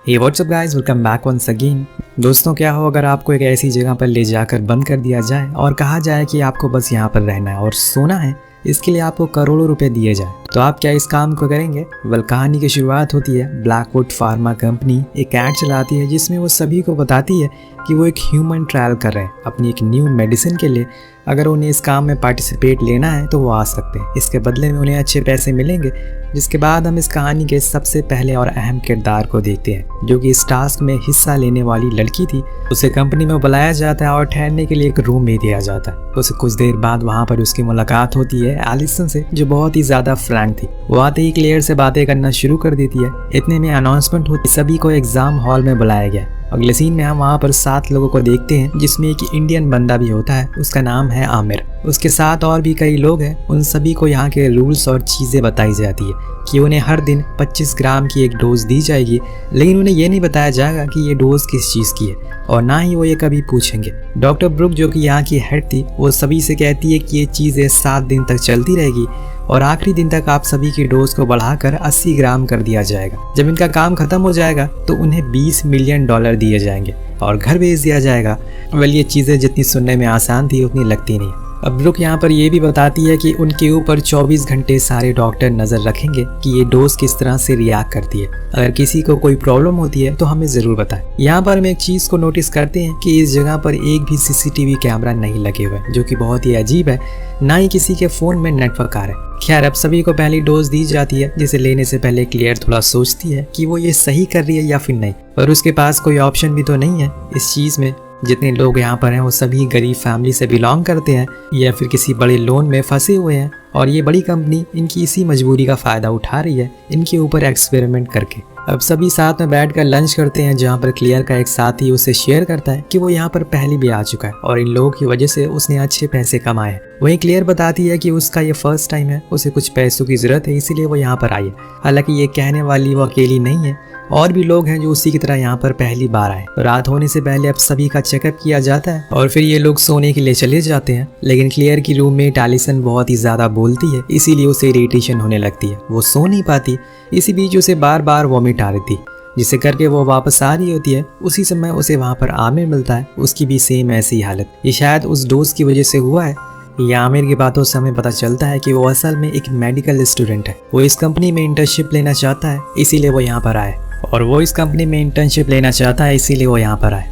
हे what's up guys, welcome back once again. दोस्तों, क्या हो अगर आपको एक ऐसी जगह पर ले जाकर बंद कर दिया जाए और कहा जाए कि आपको बस यहाँ पर रहना है और सोना है, इसके लिए आपको करोड़ों रुपए दिए जाए, तो आप क्या इस काम को करेंगे? कहानी की शुरुआत होती है। ब्लैकवुड फार्मा कंपनी एक ऐड चलाती है जिसमें वो सभी को बताती है कि वो एक ह्यूमन ट्रायल कर रहे हैं अपनी एक न्यू मेडिसिन के लिए। अगर उन्हें इस काम में पार्टिसिपेट लेना है तो वो आ सकते हैं। इसके बदले में उन्हें अच्छे पैसे मिलेंगे। जिसके बाद हम इस कहानी के सबसे पहले और अहम किरदार को देखते हैं, जो कि इस टास्क में हिस्सा लेने वाली लड़की थी। उसे कंपनी में बुलाया जाता है और ठहरने के लिए एक रूम भी दिया जाता है। उसे कुछ देर बाद वहाँ पर उसकी मुलाकात होती है एलिसन से, जो बहुत ही ज़्यादा फ्रैंक थी। वो आते ही क्लेयर से बातें करना शुरू कर देती है। इतने में अनाउंसमेंट होती, सभी को एग्जाम हॉल में बुलाया गया। अगले सीन में हम वहाँ पर 7 लोगों को देखते हैं, जिसमें एक इंडियन बंदा भी होता है। उसका नाम है आमिर। उसके साथ और भी कई लोग हैं। उन सभी को यहाँ के रूल्स और चीज़ें बताई जाती है कि उन्हें हर दिन 25 ग्राम की एक डोज दी जाएगी, लेकिन उन्हें ये नहीं बताया जाएगा कि ये डोज किस चीज़ की है, और ना ही वो ये कभी पूछेंगे। डॉक्टर ब्रुक, जो कि यहाँ की हेड थी, वो सभी से कहती है कि ये चीज़ें 7 दिन तक चलती रहेगी और आखिरी दिन तक आप सभी की डोज को बढ़ाकर 80 ग्राम कर दिया जाएगा। जब इनका काम खत्म हो जाएगा तो उन्हें $20 मिलियन दिए जाएंगे और घर भेज दिया जाएगा। ये चीज़ें जितनी सुनने में आसान थी उतनी लगती नहीं। अब ब्रुक यहाँ पर ये भी बताती है कि उनके ऊपर 24 घंटे सारे डॉक्टर नज़र रखेंगे कि ये डोज किस तरह से रिएक्ट करती है। अगर किसी को कोई प्रॉब्लम होती है तो हमें ज़रूर बताएं। यहाँ पर हम एक चीज़ को नोटिस करते हैं कि इस जगह पर एक भी CCTV कैमरा नहीं लगे हुए, जो कि बहुत ही अजीब है। ना ही किसी के फ़ोन में नेटवर्क आ रहा है। खैर, अब सभी को पहली डोज दी जाती है, जिसे लेने से पहले क्लियर थोड़ा सोचती है कि वो ये सही कर रही है या फिर नहीं, पर उसके पास कोई ऑप्शन भी तो नहीं है इस चीज़ में। जितने लोग यहाँ पर हैं वो सभी गरीब फैमिली से बिलोंग करते हैं या फिर किसी बड़े लोन में फंसे हुए हैं, और ये बड़ी कंपनी इनकी इसी मजबूरी का फ़ायदा उठा रही है इनके ऊपर एक्सपेरिमेंट करके। अब सभी साथ में बैठकर लंच करते हैं, जहाँ पर क्लियर का एक साथी उसे शेयर करता है कि वो यहाँ पर पहले भी आ चुका है और इन लोगों की वजह से उसने अच्छे पैसे कमाए हैं। वहीं क्लियर बताती है कि उसका ये फर्स्ट टाइम है, उसे कुछ पैसों की ज़रूरत है, इसीलिए वो यहाँ पर आई है। हालांकि ये कहने वाली वो अकेली नहीं है, और भी लोग हैं जो उसी की तरह यहाँ पर पहली बार आए। रात होने से पहले अब सभी का चेकअप किया जाता है और फिर ये लोग सोने के लिए चले जाते हैं। लेकिन क्लियर की रूममेट एलिसन बहुत ही ज़्यादा बोलती है, इसीलिए उसे इरिटेशन होने लगती है। वो सो नहीं पाती। इसी बीच उसे बार बार वॉमिट आ रही थी, जिसे करके वो वापस आ रही होती है। उसी समय उसे वहाँ पर आमिर मिलता है। उसकी भी सेम ऐसी हालत। ये शायद उस डोज की वजह से हुआ है। ये आमिर की बातों से हमें पता चलता है कि वो असल में एक मेडिकल स्टूडेंट है। वो इस कंपनी में इंटर्नशिप लेना चाहता है, इसीलिए वो यहाँ पर आए।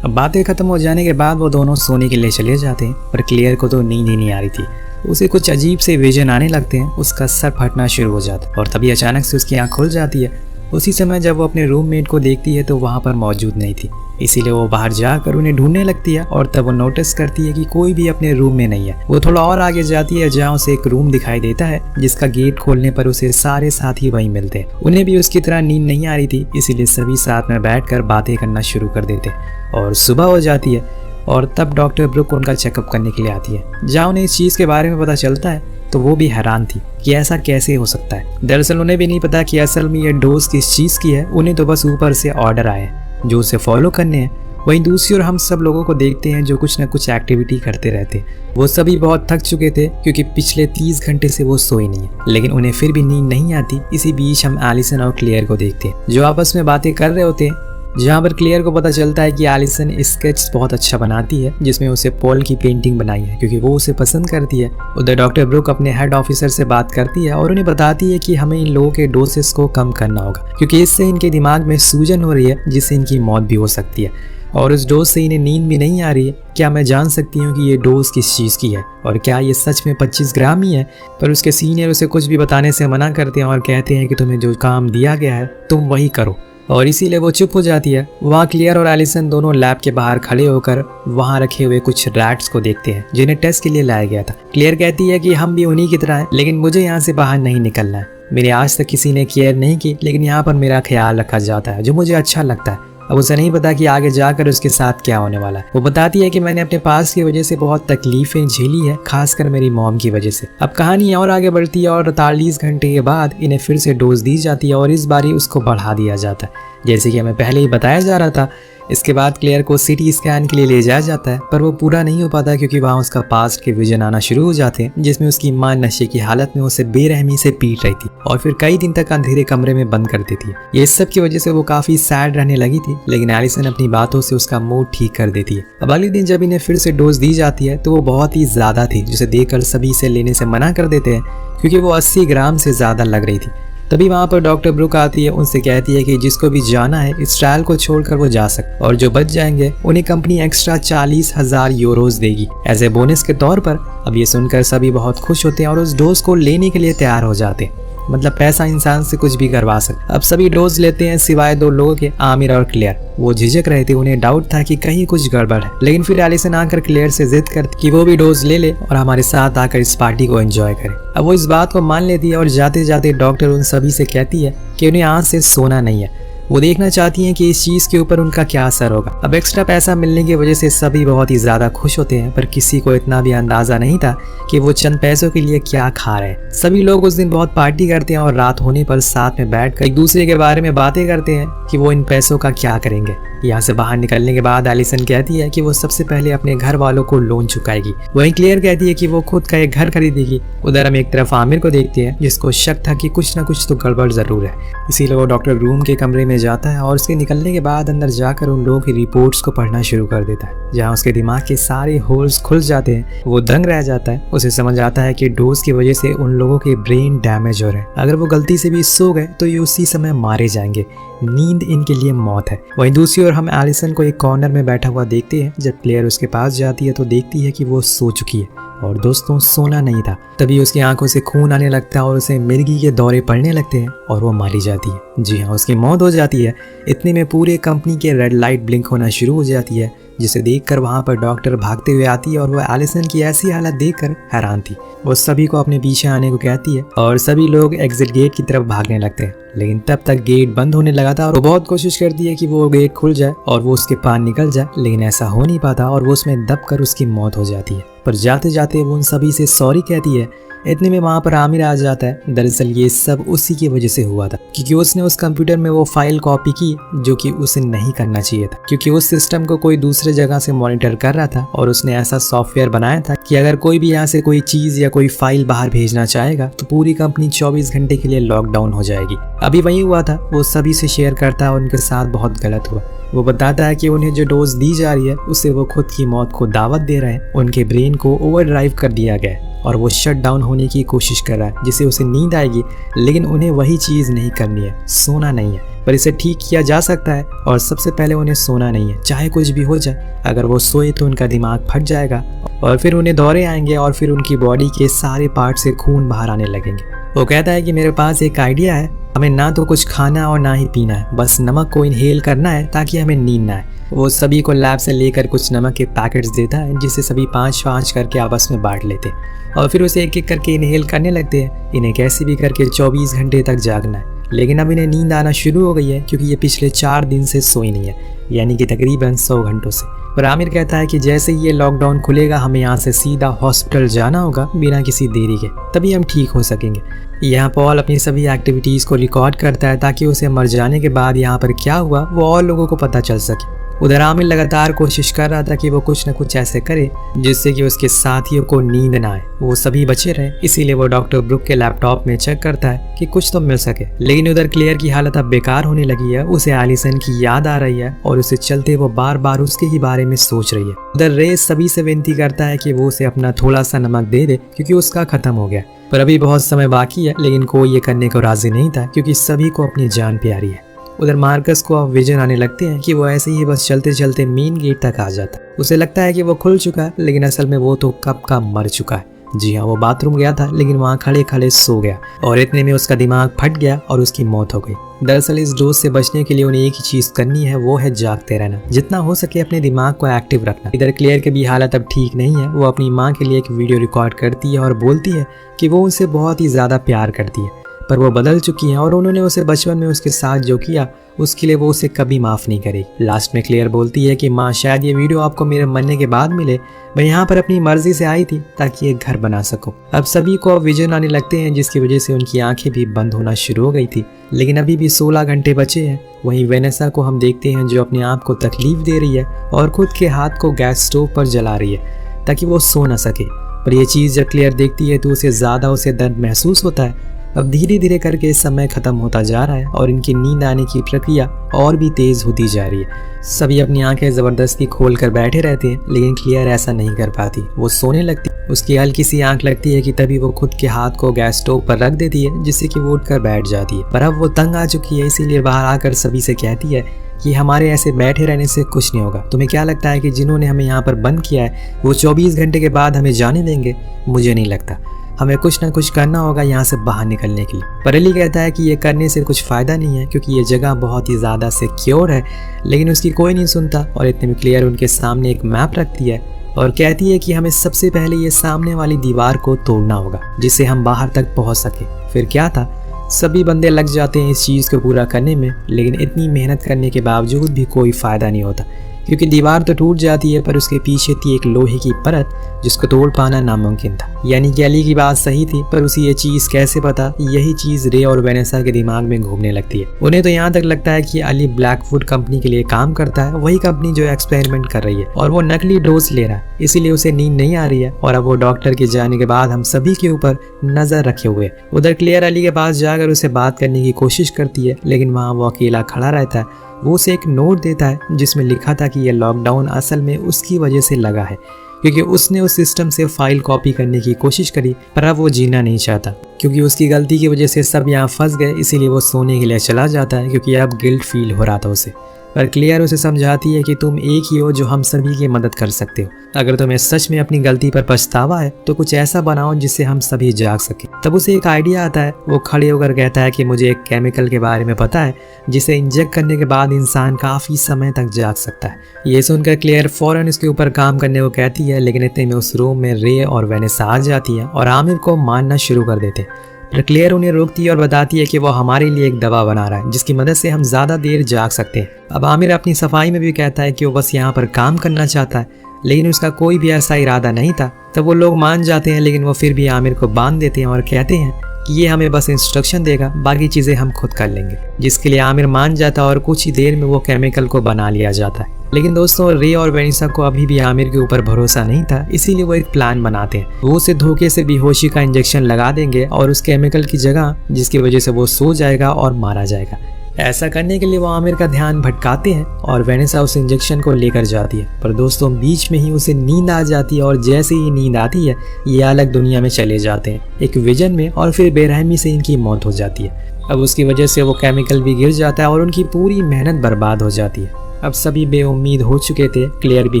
अब बातें खत्म हो जाने के बाद वो दोनों सोने के लिए चले जाते हैं, पर क्लियर को तो नींद ही नहीं आ रही थी। उसे कुछ अजीब से विजन आने लगते हैं। उसका सर फटना शुरू हो जाता है और तभी अचानक से उसकी आँख खुल जाती है। उसी समय जब वो अपने रूममेट को देखती है तो वहाँ पर मौजूद नहीं थी, इसीलिए वो बाहर जाकर उन्हें ढूंढने लगती है और तब वो नोटिस करती है कि कोई भी अपने रूम में नहीं है। वो थोड़ा और आगे जाती है, जहाँ उसे एक रूम दिखाई देता है, जिसका गेट खोलने पर उसे सारे साथी वहीं मिलते हैं। उन्हें भी उसकी तरह नींद नहीं आ रही थी, इसीलिए सभी साथ में बैठकर बातें करना शुरू कर देते हैं और सुबह हो जाती है। और तब डॉक्टर ब्रुक उनका चेकअप करने के लिए आती है। जहाँ उन्हें इस चीज़ के बारे में पता चलता है तो वो भी हैरान थी कि ऐसा कैसे हो सकता है। दरअसल उन्हें भी नहीं पता कि असल में ये डोज किस चीज़ की है। उन्हें तो बस ऊपर से ऑर्डर आए हैं जो उसे फॉलो करने हैं। वहीं दूसरी ओर हम सब लोगों को देखते हैं जो कुछ न कुछ एक्टिविटी करते रहते हैं। वो सभी बहुत थक चुके थे क्योंकि पिछले 30 घंटे से वो सोए नहीं है, लेकिन उन्हें फिर भी नींद नहीं आती। इसी बीच हम एलिसन और क्लियर को देखते हैं जो आपस में बातें कर रहे होते हैं, जहाँ पर क्लियर को पता चलता है कि एलिसन स्केच बहुत अच्छा बनाती है, जिसमें उसे पॉल की पेंटिंग बनाई है क्योंकि वो उसे पसंद करती है। उधर डॉक्टर ब्रुक अपने हेड ऑफिसर से बात करती है और उन्हें बताती है कि हमें इन लोगों के डोसेस को कम करना होगा, क्योंकि इससे इनके दिमाग में सूजन हो रही है, जिससे इनकी मौत भी हो सकती है और इस डोज से इन्हें नींद भी नहीं आ रही है। क्या मैं जान सकती हूँ कि ये डोज किस चीज़ की है और क्या ये सच में 25 ग्राम ही है? पर उसके सीनियर उसे कुछ भी बताने से मना करते हैं और कहते हैं कि तुम्हें जो काम दिया गया है तुम वही करो, और इसीलिए वो चुप हो जाती है। वहाँ क्लियर और एलिसन दोनों लैब के बाहर खड़े होकर वहाँ रखे हुए कुछ रैट्स को देखते हैं जिन्हें टेस्ट के लिए लाया गया था। क्लियर कहती है कि हम भी उन्हीं की तरह हैं, लेकिन मुझे यहाँ से बाहर नहीं निकलना है। मेरे आज तक किसी ने केयर नहीं की, लेकिन यहाँ पर मेरा ख्याल रखा जाता है, जो मुझे अच्छा लगता है। अब उसे नहीं पता कि आगे जाकर उसके साथ क्या होने वाला है। वो बताती है कि मैंने अपने पास की वजह से बहुत तकलीफें झेली है, खासकर मेरी मॉम की वजह से। अब कहानी और आगे बढ़ती है और 48 घंटे के बाद इन्हें फिर से डोज दी जाती है और इस बारी उसको बढ़ा दिया जाता है। जैसे कि हमें पहले ही बताया जा रहा था। इसके बाद क्लेयर को सिटी स्कैन के लिए ले जाया जाता है, पर वो पूरा नहीं हो पाता क्योंकि वहाँ उसका पास्ट के विजन आना शुरू हो जाते हैं, जिसमें उसकी माँ नशे की हालत में उसे बेरहमी से पीट रही थी और फिर कई दिन तक अंधेरे कमरे में बंद कर देती है। ये सब की वजह से वो काफी सैड रहने लगी थी, लेकिन एलिसन अपनी बातों से उसका मूड ठीक कर देती है। अब अगले दिन जब इन्हें फिर से डोज दी जाती है तो वो बहुत ही ज्यादा थी, जिसे देखकर सभी इसे लेने से मना कर देते हैं क्योंकि वो 80 ग्राम से ज्यादा लग रही थी। तभी वहाँ पर डॉक्टर ब्रुक आती है, उनसे कहती है कि जिसको भी जाना है इस ट्रायल को छोड़कर वो जा सकता, और जो बच जाएंगे उन्हें कंपनी एक्स्ट्रा 40,000 यूरोज देगी एज ए बोनस के तौर पर। अब ये सुनकर सभी बहुत खुश होते हैं और उस डोज को लेने के लिए तैयार हो जाते हैं। मतलब पैसा इंसान से कुछ भी करवा सकता। अब सभी डोज लेते हैं सिवाय 2 लोगों के, आमिर और क्लेयर। वो झिझक रहे थे, उन्हें डाउट था कि कहीं कुछ गड़बड़ है, लेकिन फिर एलिसन आकर क्लेयर से जिद करती कि वो भी डोज ले ले और हमारे साथ आकर इस पार्टी को एंजॉय करे। अब वो इस बात को मान लेती है और जाते जाते डॉक्टर उन सभी से कहती है कि उन्हें आज से सोना नहीं है। वो देखना चाहती हैं कि इस चीज के ऊपर उनका क्या असर होगा। अब एक्स्ट्रा पैसा मिलने की वजह से सभी बहुत ही ज्यादा खुश होते हैं, पर किसी को इतना भी अंदाजा नहीं था कि वो चंद पैसों के लिए क्या खा रहे हैं। सभी लोग उस दिन बहुत पार्टी करते हैं और रात होने पर साथ में बैठकर एक दूसरे के बारे में बातें करते हैं कि वो इन पैसों का क्या करेंगे। यहाँ से बाहर निकलने के बाद एलिसन कहती है कि वो सबसे पहले अपने घर वालों को लोन चुकाएगी। वहीं क्लेयर कहती है कि वो खुद का एक घर खरीदेगी। उधर हम एक तरफ आमिर को देखते हैं, जिसको शक था कि कुछ ना कुछ तो गड़बड़ जरूर है, इसीलिए वो डॉक्टर रूम के कमरे में जाता है और उसके निकलने के बाद अंदर जाकर उन लोगों की रिपोर्ट्स को पढ़ना शुरू कर देता है, जहाँ उसके दिमाग के सारे होल्स खुल जाते हैं। वो दंग रह जाता है। उसे समझ आता है कि डोज की वजह से उन लोगों के ब्रेन डैमेज हो रहे हैं। अगर वो गलती से भी सो गए तो ये उसी समय मारे जाएंगे। नींद इनके लिए मौत है। वहीं दूसरी ओर हम एलिसन को एक कॉर्नर में बैठा हुआ देखते हैं। जब क्लेयर उसके पास जाती है तो देखती है कि वो सो चुकी है और दोस्तों सोना नहीं था। तभी उसकी आंखों से खून आने लगता है और उसे मिर्गी के दौरे पड़ने लगते हैं और वो मारी जाती है। जी हाँ, उसकी मौत हो जाती है। इतने में पूरे कंपनी के रेड लाइट ब्लिंक होना शुरू हो जाती है, जिसे देखकर वहाँ पर डॉक्टर भागते हुए आती है और वो एलिसन की ऐसी हालत देखकर हैरान थी। वो सभी को अपने पीछे आने को कहती है और सभी लोग एग्जिट गेट की तरफ भागने लगते हैं, लेकिन तब तक गेट बंद होने लगा था और वो बहुत कोशिश करती है कि वो गेट खुल जाए और वो उसके पार निकल जाए, लेकिन ऐसा हो नहीं पाता और वो उसमें दबकर उसकी मौत हो जाती है। पर जाते जाते वो उन सभी से सॉरी कहती है। इतने में वहाँ पर आमिर आ जाता है। दरअसल ये सब उसी की वजह से हुआ था, क्योंकि उसने उस कंप्यूटर में वो फाइल कॉपी की जो कि उसे नहीं करना चाहिए था, क्योंकि उस सिस्टम को कोई दूसरे जगह से मॉनिटर कर रहा था और उसने ऐसा सॉफ्टवेयर बनाया था कि अगर कोई भी यहाँ से कोई चीज या कोई फाइल बाहर भेजना चाहेगा तो पूरी कंपनी 24 घंटे के लिए लॉकडाउन हो जाएगी। अभी वही हुआ था। वो सभी से शेयर करता है और उनके साथ बहुत गलत हुआ। वो बताता है कि उन्हें जो डोज दी जा रही है उससे वो खुद की मौत को दावत दे रहे हैं। उनके ब्रेन को ओवरड्राइव कर दिया गया है और वो शट डाउन होने की कोशिश कर रहा है, जिससे उसे नींद आएगी, लेकिन उन्हें वही चीज़ नहीं करनी है, सोना नहीं है। पर इसे ठीक किया जा सकता है और सबसे पहले उन्हें सोना नहीं है, चाहे कुछ भी हो जाए। अगर वो सोए तो उनका दिमाग फट जाएगा और फिर उन्हें दौरे आएंगे और फिर उनकी बॉडी के सारे पार्ट से खून बाहर आने लगेंगे। वो कहता है कि मेरे पास एक आइडिया है, हमें ना तो कुछ खाना और ना ही पीना है, बस नमक को इनहेल करना है ताकि हमें नींद ना आए। वो सभी को लैब से लेकर कुछ नमक के पैकेट्स देता है, जिसे सभी 5-5 करके आपस में बांट लेते हैं और फिर उसे एक एक करके इनहेल करने लगते हैं। इन्हें कैसे भी करके 24 घंटे तक जागना है, लेकिन अब इन्हें नींद आना शुरू हो गई है क्योंकि ये पिछले 4 दिन से सोई नहीं है, यानी कि तकरीबन 100 घंटों से। पर आमिर कहता है कि जैसे ही ये लॉकडाउन खुलेगा हमें यहाँ से सीधा हॉस्पिटल जाना होगा बिना किसी देरी के, तभी हम ठीक हो सकेंगे। यहाँ पॉल अपनी सभी एक्टिविटीज़ को रिकॉर्ड करता है ताकि उसे मर जाने के बाद यहाँ पर क्या हुआ वो और लोगों को पता चल सके। उधर आमिर लगातार कोशिश कर रहा था कि वो कुछ न कुछ ऐसे करे जिससे कि उसके साथियों को नींद ना आए, वो सभी बचे रहे। इसीलिए वो डॉक्टर ब्रुक के लैपटॉप में चेक करता है कि कुछ तो मिल सके, लेकिन उधर क्लेयर की हालत अब बेकार होने लगी है। उसे एलिसन की याद आ रही है और उसे चलते वो बार बार उसके ही बारे में सोच रही है। उधर रे सभी से विनती करता है कि वो उसे अपना थोड़ा सा नमक दे दे क्योंकि उसका खत्म हो गया। पर अभी बहुत समय बाकी है, लेकिन कोई ये करने को राजी नहीं था क्योंकि सभी को अपनी जान प्यारी है। उधर मार्कस को अब विजन आने लगते हैं कि वो ऐसे ही बस चलते चलते मेन गेट तक आ जाता है। उसे लगता है कि वो खुल चुका है, लेकिन असल में वो तो कब का मर चुका है। जी हाँ, वो बाथरूम गया था लेकिन वहाँ खड़े खड़े सो गया और इतने में उसका दिमाग फट गया और उसकी मौत हो गई। दरअसल इस डोज से बचने के लिए उन्हें एक ही चीज करनी है, वो है जागते रहना, जितना हो सके अपने दिमाग को एक्टिव रखना। इधर क्लेयर की भी हालत अब ठीक नहीं है। वो अपनी माँ के लिए एक वीडियो रिकॉर्ड करती है और बोलती है कि वो उनसे बहुत ही ज्यादा प्यार करती है, पर वो बदल चुकी हैं और उन्होंने उसे बचपन में उसके साथ जो किया उसके लिए वो उसे कभी माफ़ नहीं करेगी। लास्ट में क्लेयर बोलती है कि माँ शायद ये वीडियो आपको मेरे मरने के बाद मिले, मैं यहाँ पर अपनी मर्जी से आई थी ताकि एक घर बना सकूं। अब सभी को अब विजन आने लगते हैं जिसकी वजह से उनकी आंखें भी बंद होना शुरू हो गई थी, लेकिन अभी भी 16 घंटे बचे हैं। वहीं वेनेसा को हम देखते हैं जो अपने आप को तकलीफ दे रही है और खुद के हाथ को गैस स्टोव पर जला रही है ताकि वो सो ना सके। पर यह चीज़ जब क्लेयर देखती है तो उसे ज़्यादा उसे दर्द महसूस होता है। अब धीरे धीरे करके समय खत्म होता जा रहा है और इनकी नींद आने की प्रक्रिया और भी तेज होती जा रही है। सभी अपनी आंखें ज़बरदस्ती खोल कर बैठे रहते हैं, लेकिन क्लियर ऐसा नहीं कर पाती। वो सोने लगती, उसकी हल्की सी आंख लगती है कि तभी वो खुद के हाथ को गैस स्टोव पर रख देती है, जिससे कि वो उठकर बैठ जाती है। पर अब वो तंग आ चुकी है, इसीलिए बाहर आकर सभी से कहती है कि हमारे ऐसे बैठे रहने से कुछ नहीं होगा। तुम्हें क्या लगता है कि जिन्होंने हमें यहाँ पर बंद किया है वो 24 घंटे के बाद हमें जाने देंगे? मुझे नहीं लगता। हमें कुछ ना कुछ करना होगा यहाँ से बाहर निकलने के लिए। पर एली कहता है कि ये करने से कुछ फ़ायदा नहीं है क्योंकि ये जगह बहुत ही ज़्यादा सिक्योर है, लेकिन उसकी कोई नहीं सुनता। और इतने में क्लियर उनके सामने एक मैप रखती है और कहती है कि हमें सबसे पहले ये सामने वाली दीवार को तोड़ना होगा जिससे हम बाहर तक पहुँच सके। फिर क्या था, सभी बंदे लग जाते हैं इस चीज़ को पूरा करने में, लेकिन इतनी मेहनत करने के बावजूद भी कोई फ़ायदा नहीं होता क्योंकि दीवार तो टूट जाती है पर उसके पीछे थी एक लोहे की परत जिसको तोड़ पाना नामुमकिन था। यानी कि अली की बात सही थी, पर उसे ये चीज़ कैसे पता? यही चीज़ रे और वेनेसा के दिमाग में घूमने लगती है। उन्हें तो यहाँ तक लगता है कि अली ब्लैकवुड कंपनी के लिए काम करता है, वही कंपनी जो एक्सपेरिमेंट कर रही है, और वो नकली डोज ले रहा है, इसीलिए उसे नींद नहीं आ रही है। और अब वो डॉक्टर के जाने के बाद हम सभी के ऊपर नजर रखे हुए। उधर क्लियर अली के पास जाकर उसे बात करने की कोशिश करती है, लेकिन वहाँ वो अकेला खड़ा रहता है। वो उसे एक नोट देता है जिसमें लिखा था कि यह लॉकडाउन असल में उसकी वजह से लगा है क्योंकि उसने उस सिस्टम से फाइल कॉपी करने की कोशिश करी, पर अब वो जीना नहीं चाहता क्योंकि उसकी गलती की वजह से सब यहाँ फंस गए। इसीलिए वो सोने के लिए चला जाता है क्योंकि अब गिल्ट फील हो रहा था उसे। पर क्लियर उसे समझाती है कि तुम एक ही हो जो हम सभी की मदद कर सकते हो। अगर तुम्हें सच में अपनी गलती पर पछतावा है तो कुछ ऐसा बनाओ जिससे हम सभी जाग सकें। तब उसे एक आइडिया आता है। वो खड़े होकर कहता है कि मुझे एक केमिकल के बारे में पता है जिसे इंजेक्ट करने के बाद इंसान काफ़ी समय तक जाग सकता है। ये सुनकर क्लियर फौरन इसके ऊपर काम करने को कहती है, लेकिन इतने में उस रूम में रे और वेनेसा आ जाती है और आमिर को मारना शुरू कर देते हैं। पर क्लियर उन्हें रोकती है और बताती है कि वो हमारे लिए एक दवा बना रहा है जिसकी मदद से हम ज़्यादा देर जाग सकते हैं। अब आमिर अपनी सफाई में भी कहता है कि वो बस यहाँ पर काम करना चाहता है, लेकिन उसका कोई भी ऐसा इरादा नहीं था। तब वो लोग मान जाते हैं, लेकिन वो फिर भी आमिर को बांध देते हैं और कहते हैं कि ये हमें बस इंस्ट्रक्शन देगा, बाकी चीज़ें हम खुद कर लेंगे। जिसके लिए आमिर मान जाता है और कुछ ही देर में वो केमिकल को बना लिया जाता है। लेकिन दोस्तों, रे और वेनेसा को अभी भी आमिर के ऊपर भरोसा नहीं था, इसीलिए वो एक प्लान बनाते हैं। वो उसे धोखे से बेहोशी का इंजेक्शन लगा देंगे और उस केमिकल की जगह, जिसकी वजह से वो सो जाएगा और मारा जाएगा। ऐसा करने के लिए वो आमिर का ध्यान भटकाते हैं और वेनेसा उस इंजेक्शन को लेकर जाती है। पर दोस्तों, बीच में ही उसे नींद आ जाती है और जैसे ही नींद आती है ये अलग दुनिया में चले जाते हैं, एक विजन में, और फिर बेरहमी से इनकी मौत हो जाती है। अब उसकी वजह से वो केमिकल भी गिर जाता है और उनकी पूरी मेहनत बर्बाद हो जाती है। अब सभी बेउम्मीद हो चुके थे। क्लियर भी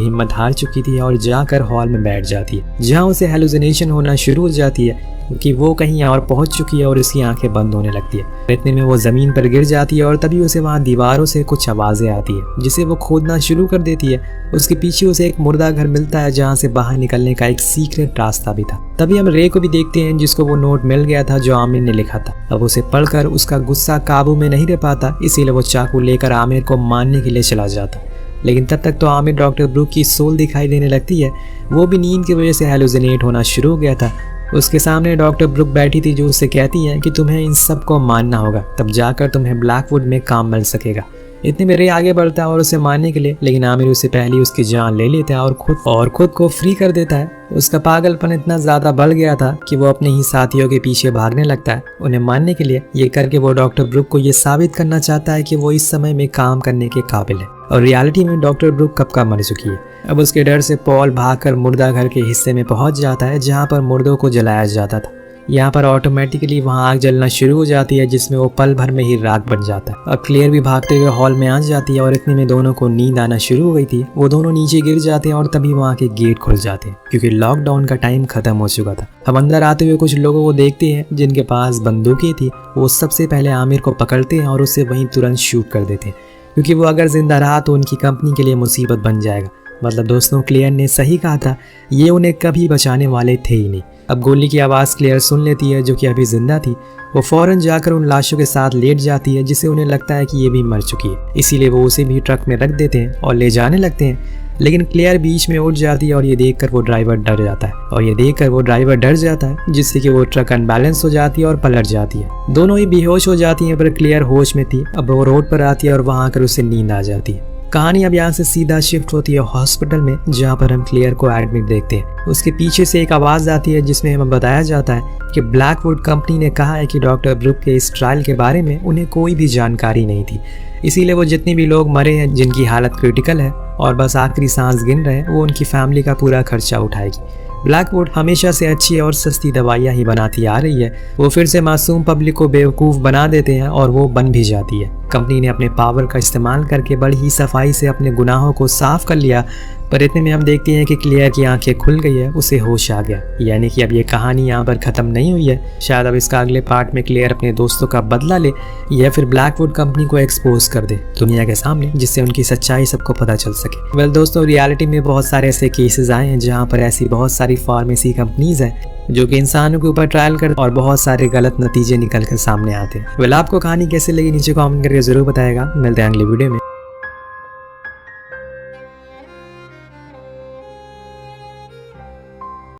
हिम्मत हार चुकी थी और जाकर हॉल में बैठ जाती है, जहाँ उसे हेलुसिनेशन होना शुरू हो जाती है क्योंकि वो कहीं और पहुंच चुकी है और उसकी आंखें बंद होने लगती है। इतने में वो जमीन पर गिर जाती है और तभी उसे वहाँ दीवारों से कुछ आवाजें आती है जिसे वो खोदना शुरू कर देती है। उसके पीछे उसे एक मुर्दा घर मिलता है जहाँ से बाहर निकलने का एक सीक्रेट रास्ता भी था। तभी हम रे को भी देखते हैं जिसको वो नोट मिल गया था जो आमिर ने लिखा था। अब उसे पढ़कर उसका गुस्सा काबू में नहीं रह पाता, इसीलिए वो चाकू लेकर आमिर को मारने के लिए चला जाता। लेकिन तब तक तो आमिर डॉक्टर ब्रूक की सोल दिखाई देने लगती है। वो भी नींद की वजह से हेलुसिनेट होना शुरू हो गया था। उसके सामने डॉक्टर ब्रूक बैठी थी जो उससे कहती है कि तुम्हें इन सब को मानना होगा, तब जाकर तुम्हें ब्लैकवुड में काम मिल सकेगा। इतने में रे आगे बढ़ता है और उसे मारने के लिए, लेकिन आमिर उससे पहले उसकी जान ले लेता है और खुद को फ्री कर देता है। उसका पागलपन इतना ज़्यादा बढ़ गया था कि वो अपने ही साथियों के पीछे भागने लगता है उन्हें मारने के लिए। ये करके वो डॉक्टर ब्रूक को ये साबित करना चाहता है कि वो इस समय में काम करने के काबिल है, और रियलिटी में डॉक्टर ब्रूक कब का मर चुकी है। अब उसके डर से पॉल भागकर मुर्दा घर के हिस्से में पहुंच जाता है जहां पर मुर्दों को जलाया जाता था। यहाँ पर ऑटोमेटिकली वहाँ आग जलना शुरू हो जाती है जिसमें वो पल भर में ही राख बन जाता है। अब क्लियर भी भागते हुए हॉल में आ जाती है और इतने में दोनों को नींद आना शुरू हो गई थी। वो दोनों नीचे गिर जाते हैं और तभी वहाँ के गेट खुल जाते हैं क्योंकि लॉकडाउन का टाइम खत्म हो चुका था। हम अंदर आते हुए कुछ लोगों को देखते हैं जिनके पास बंदूकें थी। वो सबसे पहले आमिर को पकड़ते हैं और उसे वहीं तुरंत शूट कर देते हैं क्योंकि वो अगर जिंदा रहा तो उनकी कंपनी के लिए मुसीबत बन जाएगा। मतलब दोस्तों, क्लियर ने सही कहा था, ये उन्हें कभी बचाने वाले थे ही नहीं। अब गोली की आवाज़ क्लियर सुन लेती है जो कि अभी जिंदा थी। वो फौरन जाकर उन लाशों के साथ लेट जाती है, जिससे उन्हें लगता है कि ये भी मर चुकी है। इसीलिए वो उसे भी ट्रक में रख देते हैं और ले जाने लगते हैं। लेकिन क्लेयर बीच में उठ जाती है और ये देखकर वो ड्राइवर डर जाता है जिससे कि वो ट्रक अनबैलेंस हो जाती है और पलट जाती है। दोनों ही बेहोश हो जाती हैं, पर क्लेयर होश में थी। अब वो रोड पर आती है और वहां आकर उसे नींद आ जाती है। कहानी अब यहाँ से सीधा शिफ्ट होती है हॉस्पिटल में, जहाँ पर हम क्लेयर को एडमिट देखते हैं। उसके पीछे से एक आवाज़ आती है जिसमें हमें बताया जाता है कि ब्लैकवुड कंपनी ने कहा है कि डॉक्टर ब्रुक के इस ट्रायल के बारे में उन्हें कोई भी जानकारी नहीं थी। इसीलिए वो जितने भी लोग मरे हैं जिनकी हालत क्रिटिकल है और बस आखिरी सांस गिन रहे हैं, वो उनकी फैमिली का पूरा खर्चा उठाएगी। ब्लैकवुड हमेशा से अच्छी और सस्ती दवाइयाँ ही बनाती आ रही है। वो फिर से मासूम पब्लिक को बेवकूफ़ बना देते हैं और वो बन भी जाती है। कंपनी ने अपने पावर का इस्तेमाल करके बड़ी ही सफाई से अपने गुनाहों को साफ कर लिया, पर इतने में हम देखते हैं कि क्लियर की आंखें खुल गई है, उसे होश आ गया। यानी कि अब ये कहानी यहाँ पर ख़त्म नहीं हुई है। शायद अब इसका अगले पार्ट में क्लियर अपने दोस्तों का बदला ले या फिर ब्लैकवुड कंपनी को एक्सपोज कर दे दुनिया के सामने, जिससे उनकी सच्चाई सबको पता चल सके। वेल दोस्तों, रियलिटी में बहुत सारे ऐसे केसेस आए हैं जहाँ पर ऐसी बहुत सारी फार्मेसी कंपनीज हैं जो कि इंसानों के ऊपर ट्रायल कर और बहुत सारे गलत नतीजे निकल कर सामने आते हैं। वेल आपको कहानी कैसे लगी नीचे कमेंट करके जरूर बताएगा। मिलते हैं अगले वीडियो में।